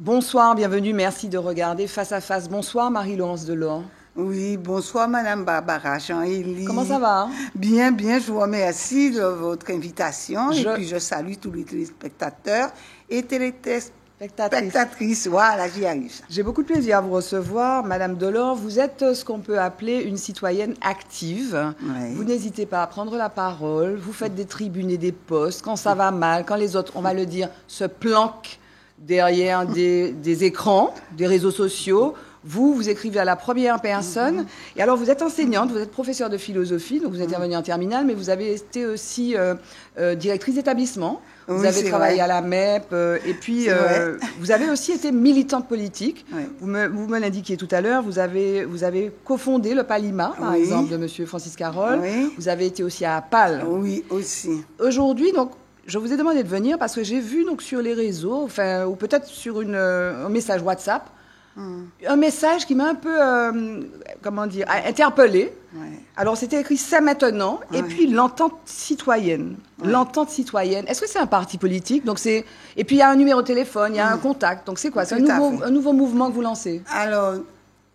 Bonsoir, bienvenue, merci de regarder Face à Face. Bonsoir Marie-Laurence Delors. Oui, bonsoir Madame Barbara Jean-Élie. Comment ça va? Bien, bien, je vous remercie de votre invitation et puis je salue tous les téléspectateurs et téléspectatrices. Voilà, j'y arrive. J'ai beaucoup de plaisir à vous recevoir. Madame Delors, vous êtes ce qu'on peut appeler une citoyenne active. Oui. Vous n'hésitez pas à prendre la parole, vous faites des tribunes et des posts quand ça va mal, quand les autres, on va le dire, se planquent derrière des écrans, des réseaux sociaux. Vous écrivez à la première personne. Et alors, vous êtes enseignante, vous êtes professeure de philosophie, donc vous intervenez en terminale, mais vous avez été aussi directrice d'établissement. Vous avez travaillé à la MEP, et puis vous avez aussi été militante politique. Oui. Vous me l'indiquiez tout à l'heure, vous avez cofondé le Palima, par exemple, de Monsieur Francis Carole. Oui. Vous avez été aussi à APAL. Oui, aussi. Aujourd'hui, donc, je vous ai demandé de venir parce que j'ai vu donc sur les réseaux, enfin, ou peut-être sur un message WhatsApp, un message qui m'a un peu, comment dire, interpellée. Ouais. Alors, c'était écrit « C'est maintenant » et puis « L'entente citoyenne ». Ouais. L'entente citoyenne. Est-ce que c'est un parti politique? Donc et puis, il y a un numéro de téléphone, il y a un contact. Donc, c'est quoi? C'est un nouveau mouvement que vous lancez? Alors,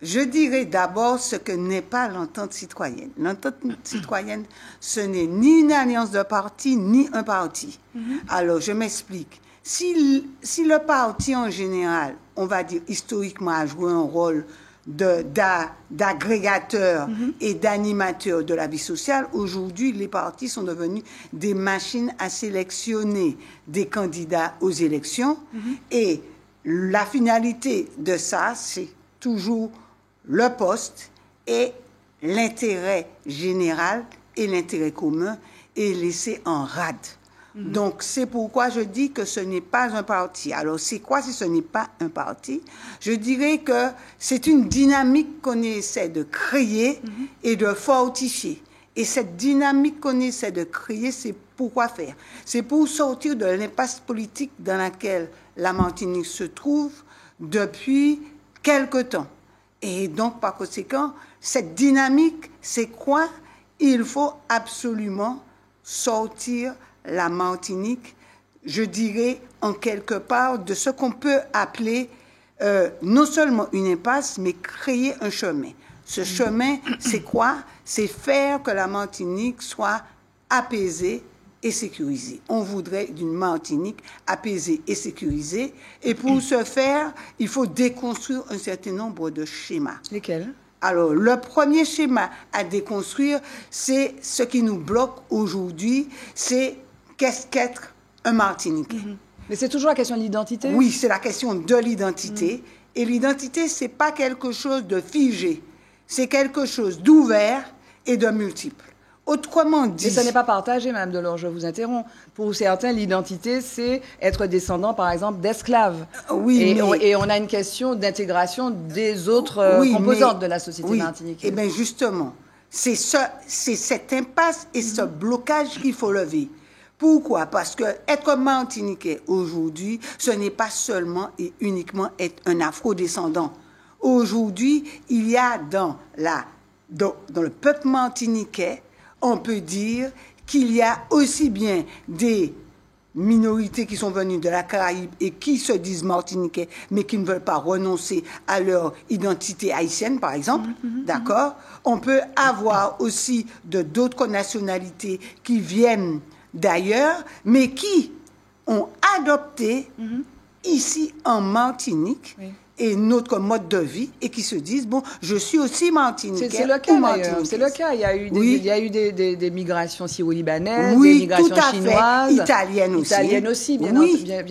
je dirais d'abord ce que n'est pas l'entente citoyenne. L'entente citoyenne, ce n'est ni une alliance de partis, ni un parti. Alors, je m'explique. Si le parti en général, on va dire historiquement, a joué un rôle d'agrégateur et d'animateur de la vie sociale, aujourd'hui, les partis sont devenus des machines à sélectionner des candidats aux élections. Et la finalité de ça, c'est toujours le poste et l'intérêt général et l'intérêt commun est laissé en rade. Donc, c'est pourquoi je dis que ce n'est pas un parti. Alors, c'est quoi si ce n'est pas un parti? Je dirais que c'est une dynamique qu'on essaie de créer et de fortifier. Et cette dynamique qu'on essaie de créer, c'est pourquoi faire? C'est pour sortir de l'impasse politique dans laquelle la Martinique se trouve depuis quelque temps. Et donc, par conséquent, cette dynamique, c'est quoi? Il faut absolument sortir la Martinique, je dirais, en quelque part, de ce qu'on peut appeler non seulement une impasse, mais créer un chemin. Ce chemin, c'est quoi? C'est faire que la Martinique soit apaisée et sécurisée. On voudrait d'une Martinique apaisée et sécurisée. Et pour ce faire, il faut déconstruire un certain nombre de schémas. Lesquels? Alors, le premier schéma à déconstruire, c'est ce qui nous bloque aujourd'hui, c'est qu'est-ce qu'être un Martiniquais. Mais c'est toujours la question de l'identité? Oui, c'est la question de l'identité. Et l'identité, c'est pas quelque chose de figé. C'est quelque chose d'ouvert et de multiple. Autrement dit... Mais ça n'est pas partagé, Madame Delors, je vous interromps. Pour certains, l'identité, c'est être descendant, par exemple, d'esclaves. Oui, et on a une question d'intégration des autres composantes de la société martiniquaise. Eh bien, justement, c'est cette impasse et ce blocage qu'il faut lever. Pourquoi? Parce que être martiniquais aujourd'hui, ce n'est pas seulement et uniquement être un afro-descendant. Aujourd'hui, il y a dans le peuple martiniquais, on peut dire qu'il y a aussi bien des minorités qui sont venues de la Caraïbe et qui se disent martiniquais, mais qui ne veulent pas renoncer à leur identité haïtienne, par exemple. D'accord? On peut avoir aussi d'autres nationalités qui viennent d'ailleurs, mais qui ont adopté ici en Martinique et notre mode de vie et qui se disent, bon, je suis aussi martiniquais. C'est le cas d'ailleurs, c'est le cas. Il y a eu des migrations syro-libanaises, des migrations chinoises. Italiennes aussi. Italiennes aussi, bien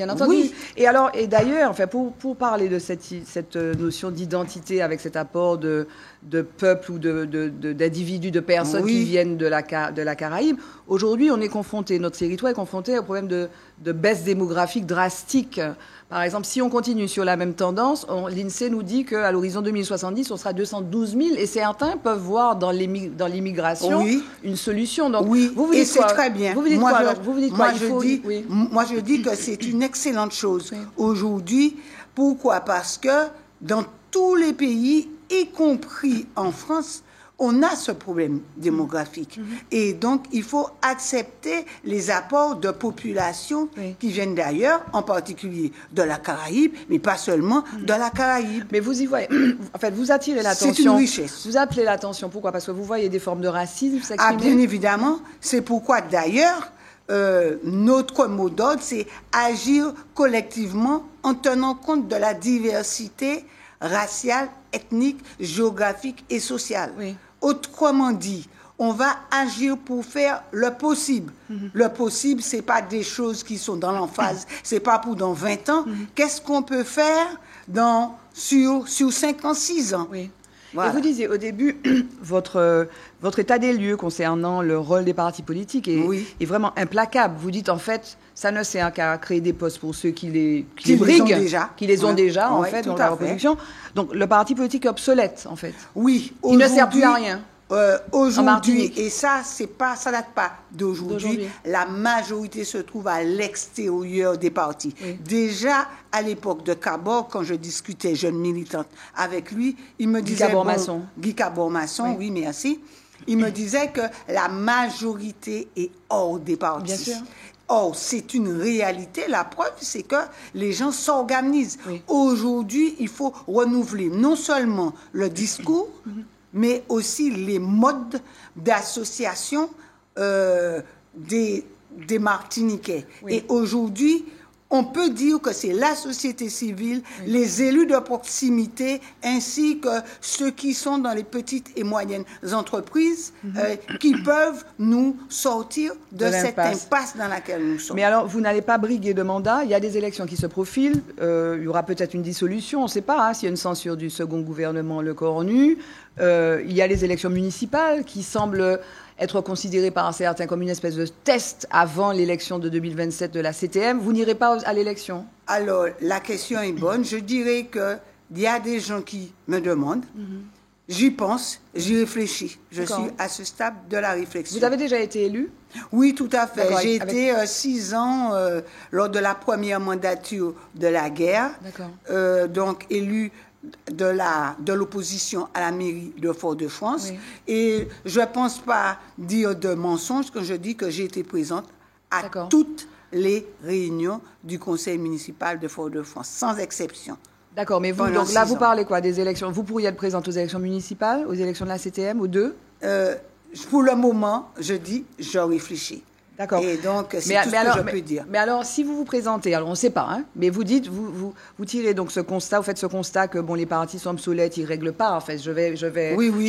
entendu. Oui. Et d'ailleurs, enfin, pour parler de cette notion d'identité avec cet apport de peuple ou d'individus, de personnes qui viennent de la Caraïbe, aujourd'hui, on est confronté, notre territoire est confronté au problème de baisse démographique drastique. Par exemple, si on continue sur la même tendance, l'INSEE nous dit qu'à l'horizon 2070, on sera 212 000 et certains peuvent voir dans l'immigration une solution. Donc, vous et c'est très bien. Vous vous dites quoi alors? Moi, je dis que c'est une excellente chose aujourd'hui. Pourquoi? Parce que dans tous les pays, y compris en France, on a ce problème démographique. Et donc, il faut accepter les apports de populations qui viennent d'ailleurs, en particulier de la Caraïbe, mais pas seulement de la Caraïbe. Mais vous y voyez, en fait, vous attirez l'attention. C'est une richesse. Vous appelez l'attention. Pourquoi? Parce que vous voyez des formes de racisme s'exprimer. Ah, bien évidemment. C'est pourquoi, d'ailleurs, notre mot d'ordre, c'est agir collectivement en tenant compte de la diversité raciale, ethnique, géographique et sociale. Oui. Autrement dit, on va agir pour faire le possible. Le possible, ce n'est pas des choses qui sont dans l'emphase, ce n'est pas pour dans 20 ans. Qu'est-ce qu'on peut faire sur 56 ans? Oui. Voilà. Et vous disiez au début, votre état des lieux concernant le rôle des partis politiques est vraiment implacable. Vous dites en fait, ça ne sert qu'à créer des postes pour ceux qui les briguent, qui les ont déjà en fait dans la reproduction. Donc le parti politique est obsolète en fait. Oui, il ne sert plus à rien. Aujourd'hui, et ça date pas d'aujourd'hui, la majorité se trouve à l'extérieur des partis. Oui. Déjà, à l'époque de Cabot, quand je discutais jeune militante avec lui, il me disait... Guy Cabot-Masson, oui, merci. Il me disait que la majorité est hors des partis. Bien sûr. Or, c'est une réalité. La preuve, c'est que les gens s'organisent. Oui. Aujourd'hui, il faut renouveler non seulement le discours, mais aussi les modes d'association des Martiniquais. Oui. Et aujourd'hui, on peut dire que c'est la société civile, les élus de proximité, ainsi que ceux qui sont dans les petites et moyennes entreprises qui peuvent nous sortir de cette impasse dans laquelle nous sommes. Mais alors, vous n'allez pas briguer de mandat. Il y a des élections qui se profilent. Il y aura peut-être une dissolution. On ne sait pas s'il y a une censure du second gouvernement, le corps nu. Il y a les élections municipales qui semblent être considérées par certains comme une espèce de test avant l'élection de 2027 de la CTM. Vous n'irez pas à l'élection? Alors, la question est bonne. Je dirais qu'il y a des gens qui me demandent. J'y pense, j'y réfléchis. Je suis à ce stade de la réflexion. Vous avez déjà été élu? Oui, tout à fait. J'ai été 6 ans lors de la première mandature de la guerre. Donc, élu de l'opposition à la mairie de Fort-de-France. Oui. Et je ne pense pas dire de mensonge quand je dis que j'ai été présente à toutes les réunions du conseil municipal de Fort-de-France, sans exception. D'accord, mais vous, donc là, vous parlez quoi? Des élections? Vous pourriez être présente aux élections municipales, aux élections de la CTM, aux deux? Pour le moment, je dis, je réfléchis. D'accord. Et donc, c'est tout ce que je peux dire. Mais alors, si vous vous présentez, alors on ne sait pas, hein, mais vous dites, vous tirez donc ce constat, vous faites ce constat que bon, les partis sont obsolètes, ils ne règlent pas, en fait, je vais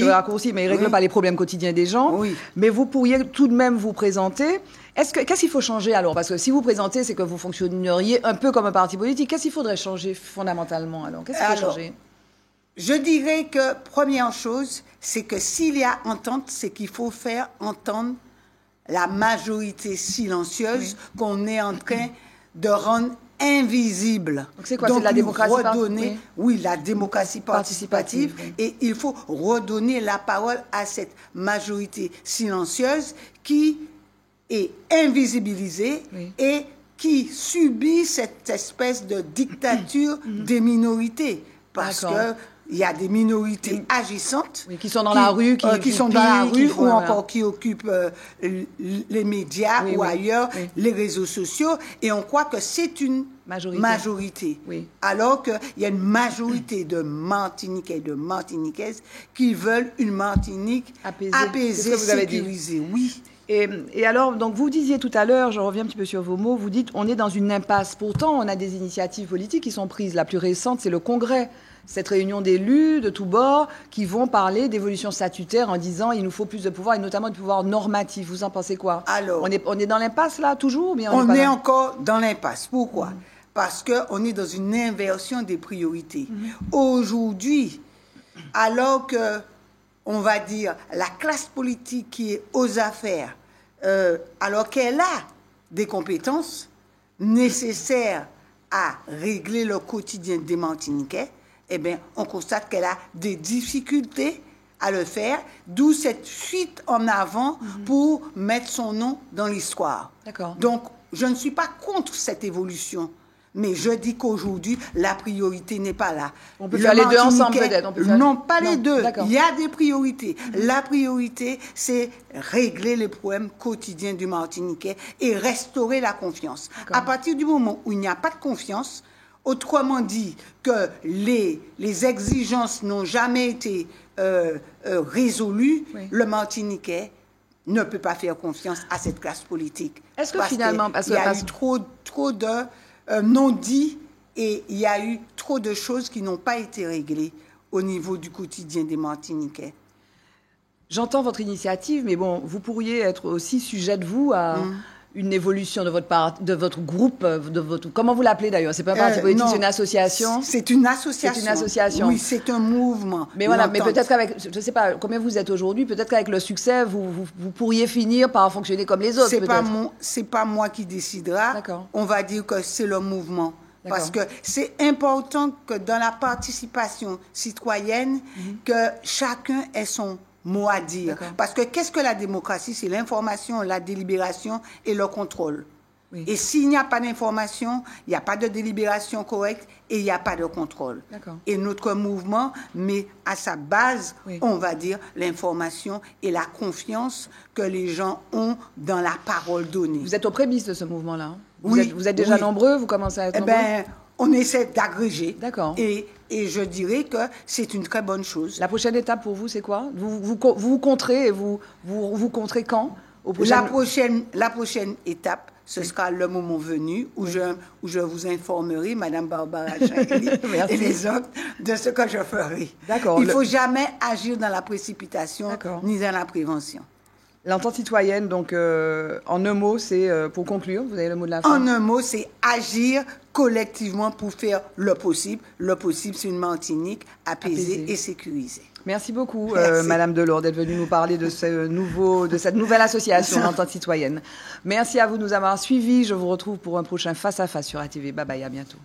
raccourcir, mais ils ne règlent pas les problèmes quotidiens des gens. Oui. Mais vous pourriez tout de même vous présenter. Qu'est-ce qu'il faut changer alors? Parce que si vous présentez, c'est que vous fonctionneriez un peu comme un parti politique. Qu'est-ce qu'il faudrait changer fondamentalement alors? Qu'est-ce qu'il faut changer? Je dirais que, première chose, c'est que s'il y a entente, c'est qu'il faut faire entendre la majorité silencieuse qu'on est en train de rendre invisible. Donc c'est quoi? C'est la démocratie participative? Oui, la démocratie participative. Oui. Et il faut redonner la parole à cette majorité silencieuse qui est invisibilisée et qui subit cette espèce de dictature des minorités. Parce que il y a des minorités agissantes qui sont dans la rue, qui sont dans la rue ou encore qui occupent les médias ou ailleurs, les réseaux sociaux, et on croit que c'est une majorité. Alors qu'il y a une majorité de Martiniquais et de Martiniquaises qui veulent une Martinique apaisée, sécurisée. Oui. Et alors, donc vous disiez tout à l'heure, je reviens un petit peu sur vos mots, vous dites on est dans une impasse. Pourtant, on a des initiatives politiques qui sont prises. La plus récente, c'est le Congrès. Cette réunion d'élus de tous bords qui vont parler d'évolution statutaire en disant il nous faut plus de pouvoir et notamment de pouvoir normatif. Vous en pensez quoi? Alors, on est dans l'impasse là toujours ou bien on est encore dans l'impasse. Pourquoi? Parce qu'on est dans une inversion des priorités. Aujourd'hui, alors que, on va dire, la classe politique qui est aux affaires, alors qu'elle a des compétences nécessaires à régler le quotidien des Martiniquais, eh bien, on constate qu'elle a des difficultés à le faire, d'où cette fuite en avant pour mettre son nom dans l'histoire. Donc, je ne suis pas contre cette évolution, Mais je dis qu'aujourd'hui, la priorité n'est pas là. On peut faire les deux ensemble, peut-être. Non, pas les deux. D'accord. Il y a des priorités. La priorité, c'est régler les problèmes quotidiens du Martiniquais et restaurer la confiance. À partir du moment où il n'y a pas de confiance, autrement dit que les exigences n'ont jamais été résolues, le Martiniquais ne peut pas faire confiance à cette classe politique. Est-ce que finalement... Il y a eu trop de non-dits et il y a eu trop de choses qui n'ont pas été réglées au niveau du quotidien des Martiniquais. J'entends votre initiative, mais bon, vous pourriez être aussi sujette, vous, à une évolution de votre groupe, comment vous l'appelez d'ailleurs? C'est pas un parti politique, c'est une association? C'est une association. C'est une association. Oui, c'est un mouvement. Mais voilà, mais peut-être qu'avec, je ne sais pas combien vous êtes aujourd'hui, peut-être qu'avec le succès, vous pourriez finir par fonctionner comme les autres. C'est pas moi qui décidera. D'accord. On va dire que c'est le mouvement. Parce que c'est important que dans la participation citoyenne, que chacun ait son mot à dire. Parce que qu'est-ce que la démocratie? C'est l'information, la délibération et le contrôle. Oui. Et s'il n'y a pas d'information, il n'y a pas de délibération correcte et il n'y a pas de contrôle. Et notre mouvement met à sa base, on va dire, l'information et la confiance que les gens ont dans la parole donnée. Vous êtes aux prémices de ce mouvement-là, hein? Vous êtes déjà nombreux? Vous commencez à être nombreux? On essaie d'agréger. D'accord. Et je dirais que c'est une très bonne chose. La prochaine étape pour vous, c'est quoi? Vous contrez et vous contrez quand? La prochaine étape, ce sera le moment venu où je vous informerai, Madame Barbara Chahili et les autres, de ce que je ferai. D'accord. Il ne faut jamais agir dans la précipitation ni dans la prévention. L'entente citoyenne, donc, en un mot, c'est, pour conclure, vous avez le mot de la fin? En un mot, c'est agir collectivement pour faire le possible. Le possible, c'est une Martinique apaisée et sécurisée. Merci beaucoup, Madame Delors, d'être venue nous parler de cette nouvelle association, l'entente citoyenne. Merci à vous de nous avoir suivis. Je vous retrouve pour un prochain Face à Face sur ATV. Bye bye, à bientôt.